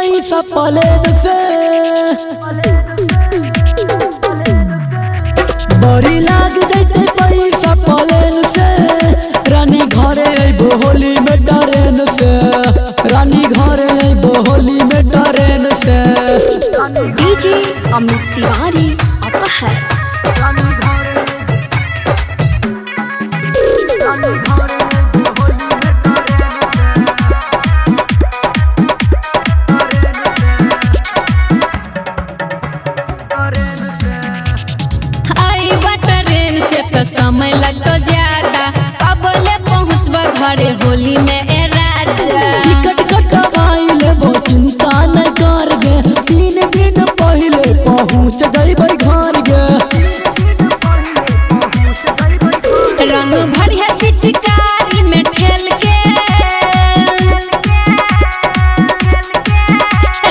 पैसा प्लेन से बड़ी लाग जैते पैसा प्लेन से रानी घरे अइबो होली में ट्रेन से रानी घरे अइबो होली में ट्रेन से डीजे अमित तिवारी अपहर समय लगतो ज्यादा अब ले पहुँचबा घरे होली में ए राजा टिकट कटवाई लेबो चिंता न कर गे 3 दिन पहले पहुँच जइबै घर गे रंग भरिया पिचकारी में ठेल के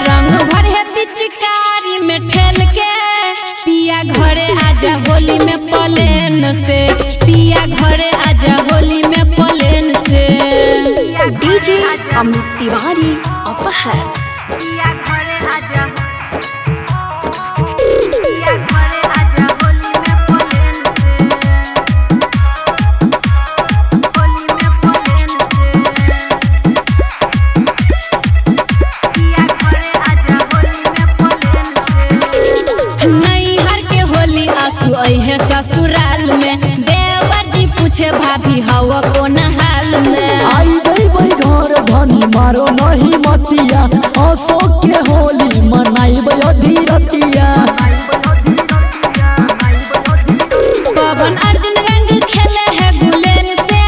रंग भरिया पिचकारी में ठेल के पिया घरे आजा होली में प्लेन से पिया घरे आजा होली में प्लेन से डीजे अमित तिवारी अपहर पिया घरे आजा पिया घरे आजा होली में प्लेन से होली में प्लेन से पिया घरे आजा होली में प्लेन से नहीं हर के होली आंसू है ससुराल में देवर जी पूछे भाभी हवा कोन हाल में आई जइबै घर धनी मारो नहीं मतिया अशोक के होली मनाइबै अधीरतिया पवन अर्जुन रंग खेले है गुलेन से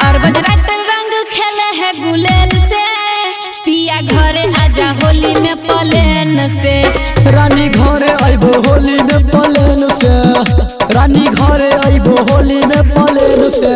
और बजरंग रंग खेले है गुलेन से पिया घरे आजा होली में प्लेन से रानी घरे अइबो होली में प्लेन से रानी घरे अइबो होली में प्लेन से।